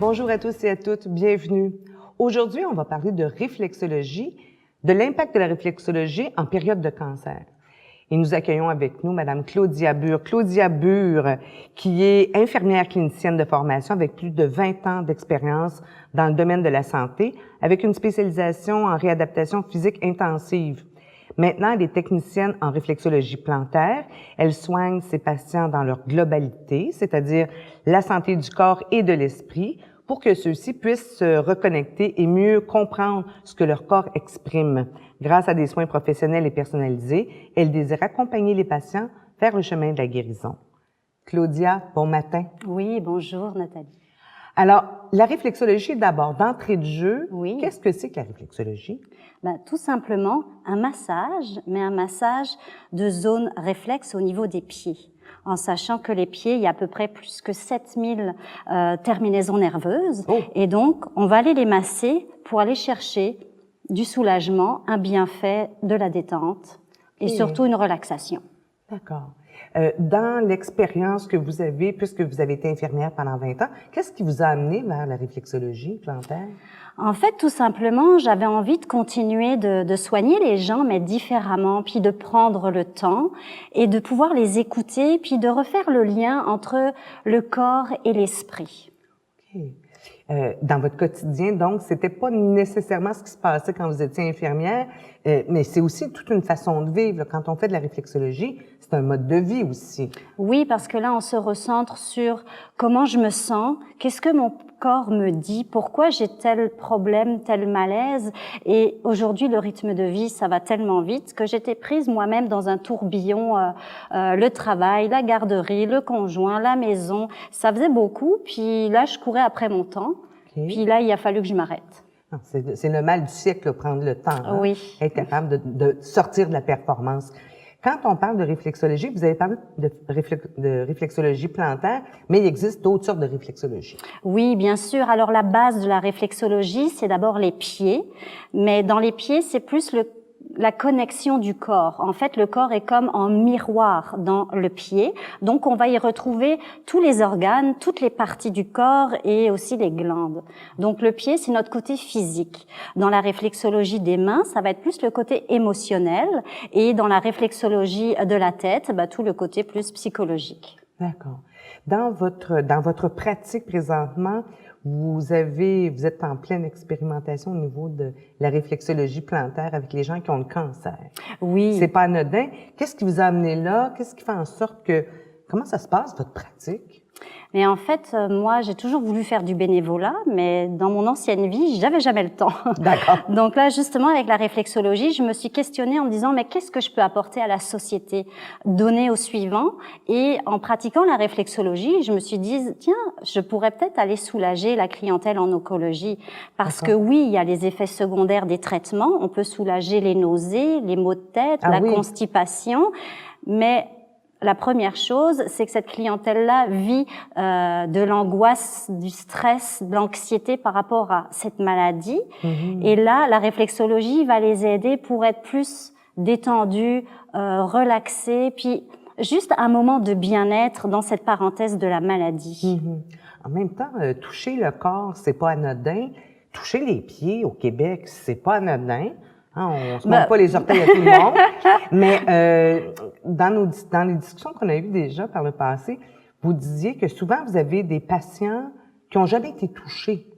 Bonjour à tous et à toutes, bienvenue. Aujourd'hui, on va parler de réflexologie, de l'impact de la réflexologie en période de cancer. Et nous accueillons avec nous Madame Claudia Bure. Claudia Bure, qui est infirmière clinicienne de formation avec plus de 20 ans d'expérience dans le domaine de la santé, avec une spécialisation en réadaptation physique intensive. Maintenant, elle est technicienne en réflexologie plantaire. Elle soigne ses patients dans leur globalité, c'est-à-dire la santé du corps et de l'esprit, pour que ceux-ci puissent se reconnecter et mieux comprendre ce que leur corps exprime. Grâce à des soins professionnels et personnalisés, elle désire accompagner les patients vers le chemin de la guérison. Claudia, bon matin. Oui, bonjour Nathalie. Alors, la réflexologie d'abord, d'entrée de jeu, Oui. Qu'est-ce que c'est que la réflexologie? Tout simplement un massage, mais un massage de zone réflexe au niveau des pieds. En sachant que les pieds, il y a à peu près plus que 7000 terminaisons nerveuses. Oh. Et donc, on va aller les masser pour aller chercher du soulagement, un bienfait, de la détente et surtout une relaxation. D'accord. Dans l'expérience que vous avez, puisque vous avez été infirmière pendant 20 ans, qu'est-ce qui vous a amené vers la réflexologie plantaire? En fait, tout simplement, j'avais envie de continuer de soigner les gens, mais différemment, puis de prendre le temps et de pouvoir les écouter, puis de refaire le lien entre le corps et l'esprit. OK. Dans votre quotidien, donc, c'était pas nécessairement ce qui se passait quand vous étiez infirmière, mais c'est aussi toute une façon de vivre. Quand on fait de la réflexologie, c'est un mode de vie aussi. Oui, parce que là, on se recentre sur comment je me sens, qu'est-ce que mon corps me dit, pourquoi j'ai tel problème, tel malaise. Et aujourd'hui, le rythme de vie, ça va tellement vite que j'étais prise moi-même dans un tourbillon, le travail, la garderie, le conjoint, la maison. Ça faisait beaucoup, puis là, je courais après mon temps. Okay. Puis là, il a fallu que je m'arrête. C'est le mal du siècle, prendre le temps. Hein? Oui. Être capable de sortir de la performance. Quand on parle de réflexologie, vous avez parlé de réflexologie plantaire, mais il existe d'autres sortes de réflexologie. Oui, bien sûr. Alors, la base de la réflexologie, c'est d'abord les pieds. Mais dans les pieds, c'est plus la connexion du corps. En fait, le corps est comme en miroir dans le pied. Donc, on va y retrouver tous les organes, toutes les parties du corps et aussi les glandes. Donc, le pied, c'est notre côté physique. Dans la réflexologie des mains, ça va être plus le côté émotionnel. Et dans la réflexologie de la tête, tout le côté plus psychologique. D'accord. Dans votre pratique présentement, vous êtes en pleine expérimentation au niveau de la réflexologie plantaire avec les gens qui ont le cancer. Oui. C'est pas anodin. Qu'est-ce qui vous a amené là? Qu'est-ce qui fait en sorte que... Comment ça se passe, votre pratique? Mais en fait, moi, j'ai toujours voulu faire du bénévolat, mais dans mon ancienne vie, j'avais jamais le temps. D'accord. Donc là, justement, avec la réflexologie, je me suis questionnée en me disant, mais qu'est-ce que je peux apporter à la société? Donner au suivant. Et en pratiquant la réflexologie, je me suis dit, tiens, je pourrais peut-être aller soulager la clientèle en oncologie. Parce que oui, il y a les effets secondaires des traitements. On peut soulager les nausées, les maux de tête, la constipation. Mais la première chose, c'est que cette clientèle-là vit de l'angoisse, du stress, de l'anxiété par rapport à cette maladie. Mm-hmm. Et là, la réflexologie va les aider pour être plus détendus, relaxés, puis juste un moment de bien-être dans cette parenthèse de la maladie. Mm-hmm. En même temps, toucher le corps, c'est pas anodin. Toucher les pieds au Québec, c'est pas anodin. On se montre pas les orteils à tout le monde, mais dans les discussions qu'on a eues déjà par le passé, vous disiez que souvent vous avez des patients qui ont jamais été touchés.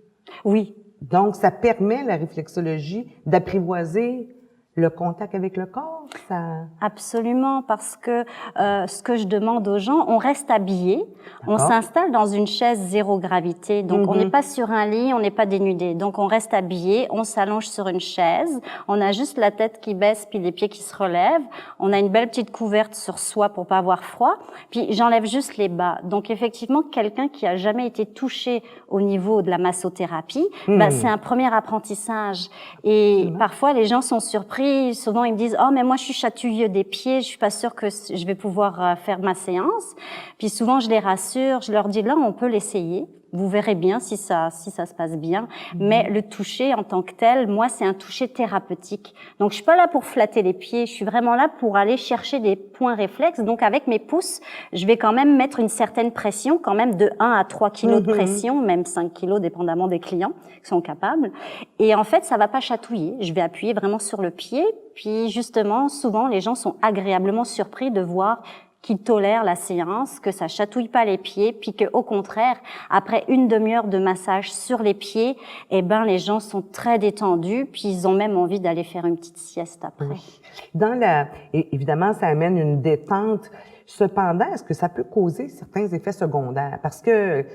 Oui. Donc, ça permet la réflexologie d'apprivoiser le contact avec le corps, ça... Absolument, parce que ce que je demande aux gens, on reste habillé, on s'installe dans une chaise zéro gravité, donc on n'est pas sur un lit, on n'est pas dénudé, donc on reste habillé, on s'allonge sur une chaise, on a juste la tête qui baisse puis les pieds qui se relèvent, on a une belle petite couverte sur soi pour pas avoir froid, puis j'enlève juste les bas. Donc effectivement, quelqu'un qui a jamais été touché au niveau de la massothérapie, c'est un premier apprentissage. Et parfois les gens sont surpris. Souvent, ils me disent « Oh, mais moi, je suis chatouilleux des pieds, je suis pas sûre que je vais pouvoir faire ma séance. » Puis souvent, je les rassure, je leur dis « Là, on peut l'essayer. Vous verrez bien si ça se passe bien. Mais le toucher en tant que tel, moi, c'est un toucher thérapeutique. Donc, je suis pas là pour flatter les pieds. Je suis vraiment là pour aller chercher des points réflexes. Donc, avec mes pouces, je vais quand même mettre une certaine pression, quand même de 1 à 3 kilos de pression, même 5 kilos, dépendamment des clients qui sont capables. Et en fait, ça va pas chatouiller. Je vais appuyer vraiment sur le pied. Puis, justement, souvent, les gens sont agréablement surpris de voir qui tolèrent la séance, que ça chatouille pas les pieds, puis que au contraire, après une demi-heure de massage sur les pieds, eh ben les gens sont très détendus, puis ils ont même envie d'aller faire une petite sieste après. Oui. Évidemment, ça amène une détente. Cependant, est-ce que ça peut causer certains effets secondaires? Parce que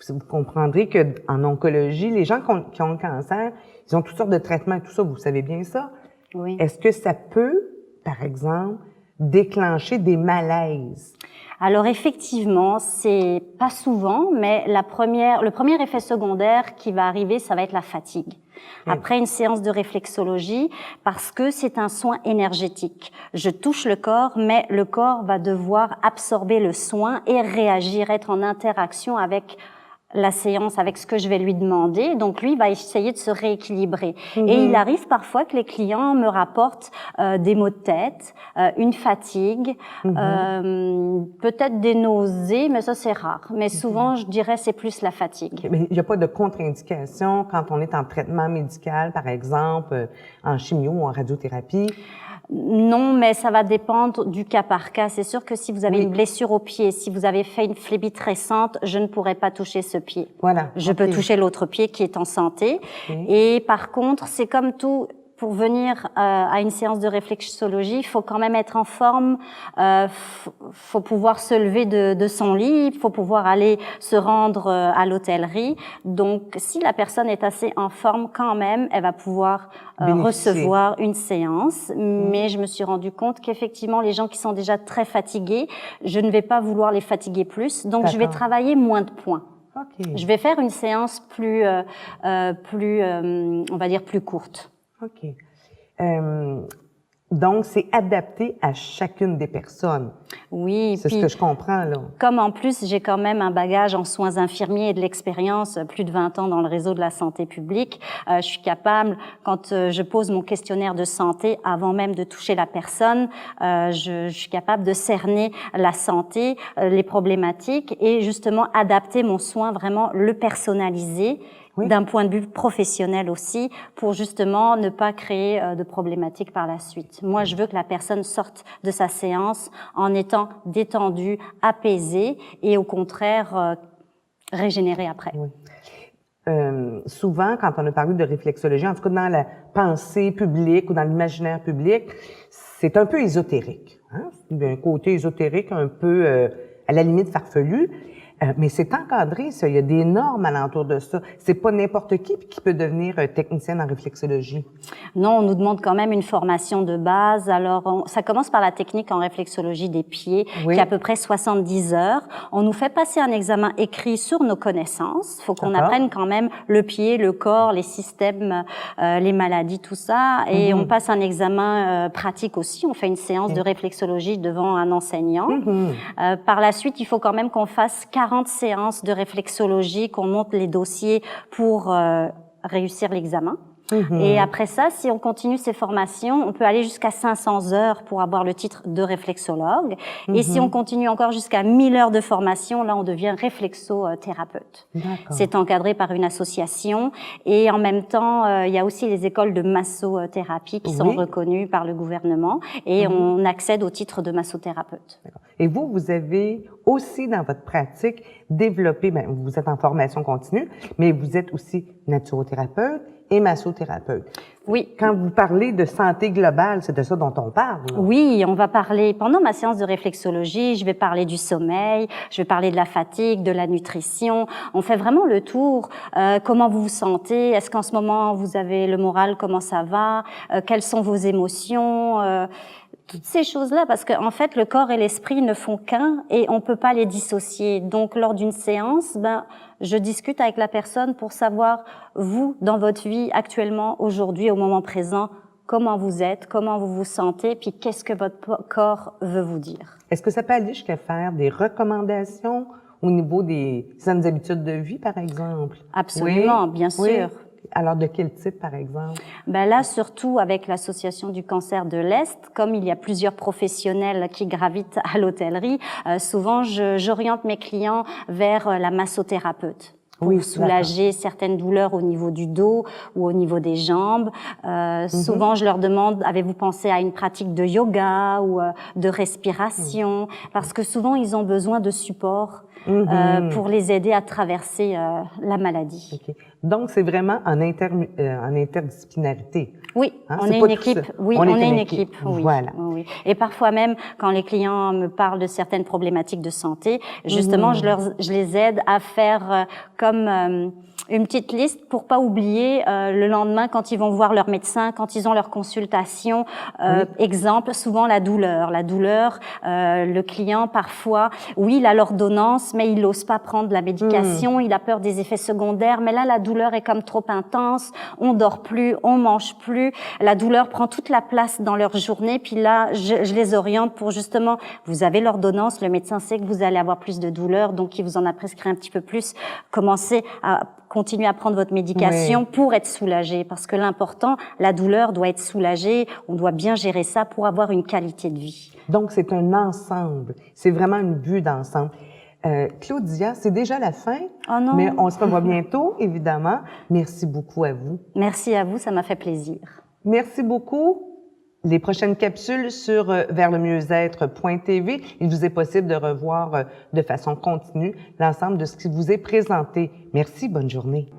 vous comprendrez que en oncologie, les gens qui ont le cancer, ils ont toutes sortes de traitements et tout ça, vous savez bien ça. Oui. Est-ce que ça peut, par exemple, déclencher des malaises? Alors effectivement, c'est pas souvent, mais le premier effet secondaire qui va arriver, ça va être la fatigue. Après une séance de réflexologie, parce que c'est un soin énergétique. Je touche le corps, mais le corps va devoir absorber le soin et réagir, être en interaction avec la séance, avec ce que je vais lui demander. Donc lui, il va essayer de se rééquilibrer. Et il arrive parfois que les clients me rapportent des maux de tête, une fatigue, peut-être des nausées, mais ça c'est rare. Mais souvent, je dirais, c'est plus la fatigue. Mais il n'y a pas de contre-indication quand on est en traitement médical, par exemple, en chimio ou en radiothérapie? Non, mais ça va dépendre du cas par cas. C'est sûr que si vous avez une blessure au pied, si vous avez fait une phlébite récente, je ne pourrais pas toucher ce pied. Voilà. Je peux toucher l'autre pied qui est en santé. Et par contre, c'est comme tout. Pour venir à une séance de réflexologie, il faut quand même être en forme, faut pouvoir se lever de son lit, il faut pouvoir aller se rendre à l'hôtellerie. Donc, si la personne est assez en forme quand même, elle va pouvoir recevoir une séance. Mais je me suis rendu compte qu'effectivement, les gens qui sont déjà très fatigués, je ne vais pas vouloir les fatiguer plus. Donc, je vais travailler moins de points. Je vais faire une séance plus, on va dire, plus courte. OK. Donc, c'est adapté à chacune des personnes. Oui. C'est ce que je comprends, là. Comme en plus, j'ai quand même un bagage en soins infirmiers et de l'expérience, plus de 20 ans dans le réseau de la santé publique, je suis capable, quand je pose mon questionnaire de santé, avant même de toucher la personne, je suis capable de cerner la santé, les problématiques et justement adapter mon soin, vraiment le personnaliser. D'un point de vue professionnel aussi, pour justement ne pas créer de problématiques par la suite. Moi, je veux que la personne sorte de sa séance en étant détendue, apaisée et au contraire régénérée après. Oui. Souvent, quand on a parlé de réflexologie, en tout cas dans la pensée publique ou dans l'imaginaire public, c'est un peu ésotérique. Hein? Il y a un côté ésotérique un peu à la limite farfelu. Mais c'est encadré, ça. Il y a des normes alentour de ça. C'est pas n'importe qui peut devenir technicienne en réflexologie. Non, on nous demande quand même une formation de base. Alors, ça commence par la technique en réflexologie des pieds, qui est à peu près 70 heures. On nous fait passer un examen écrit sur nos connaissances. Il faut qu'on apprenne quand même le pied, le corps, les systèmes, les maladies, tout ça. Et on passe un examen pratique aussi. On fait une séance de réflexologie devant un enseignant. Par la suite, il faut quand même qu'on fasse 40 séances de réflexologie, qu'on monte les dossiers pour réussir l'examen. Et après ça, si on continue ces formations, on peut aller jusqu'à 500 heures pour avoir le titre de réflexologue. Et si on continue encore jusqu'à 1000 heures de formation, là, on devient réflexothérapeute. C'est encadré par une association. Et en même temps, il y a aussi les écoles de massothérapie qui sont reconnues par le gouvernement. Et on accède au titre de massothérapeute. Et vous avez aussi dans votre pratique développé, vous êtes en formation continue, mais vous êtes aussi naturothérapeute et massothérapeute. Oui. Quand vous parlez de santé globale, c'est de ça dont on parle. Là. Oui, on va parler, pendant ma séance de réflexologie, je vais parler du sommeil, je vais parler de la fatigue, de la nutrition. On fait vraiment le tour. Comment vous vous sentez? Est-ce qu'en ce moment, vous avez le moral? Comment ça va? Quelles sont vos émotions? Toutes ces choses-là, parce qu'en fait, le corps et l'esprit ne font qu'un et on peut pas les dissocier. Donc, lors d'une séance, je discute avec la personne pour savoir, vous, dans votre vie actuellement, aujourd'hui, au moment présent, comment vous êtes, comment vous vous sentez, puis qu'est-ce que votre corps veut vous dire. Est-ce que ça peut aller jusqu'à faire des recommandations au niveau des saines habitudes de vie, par exemple? Absolument, Oui, bien oui. sûr. Alors, de quel type, par exemple? Ben là, surtout avec l'association du cancer de l'Est, comme il y a plusieurs professionnels qui gravitent à l'hôtellerie, souvent j'oriente mes clients vers la massothérapeute pour Oui, soulager certaines douleurs au niveau du dos ou au niveau des jambes. Souvent, je leur demande, avez-vous pensé à une pratique de yoga ou de respiration? Parce que souvent, ils ont besoin de support pour les aider à traverser la maladie. OK. Donc, c'est vraiment en interdisciplinarité. Oui, Hein, on c'est est pas une tout seul. équipe. Oui, On on est est une une équipe. équipe. Oui, Voilà. oui. Et parfois même, quand les clients me parlent de certaines problématiques de santé, justement, je les aide à faire comme une petite liste pour pas oublier le lendemain quand ils vont voir leur médecin, quand ils ont leur consultation. Exemple, souvent la douleur. La douleur, le client parfois, oui, il a l'ordonnance, mais il n'ose pas prendre la médication. Il a peur des effets secondaires. Mais là, la douleur est comme trop intense. On dort plus, on mange plus. La douleur prend toute la place dans leur journée. Puis là, je les oriente pour justement, vous avez l'ordonnance, le médecin sait que vous allez avoir plus de douleur, donc il vous en a prescrit un petit peu plus. Commencez à continuer à prendre votre médication pour être soulagé. Parce que l'important, la douleur doit être soulagée. On doit bien gérer ça pour avoir une qualité de vie. Donc, c'est un ensemble. C'est vraiment une vue d'ensemble. Claudia, c'est déjà la fin, Oh non. mais on se revoit bientôt, évidemment. Merci beaucoup à vous. Merci à vous, ça m'a fait plaisir. Merci beaucoup. Les prochaines capsules sur verslemieux-être.tv, il vous est possible de revoir de façon continue l'ensemble de ce qui vous est présenté. Merci, bonne journée.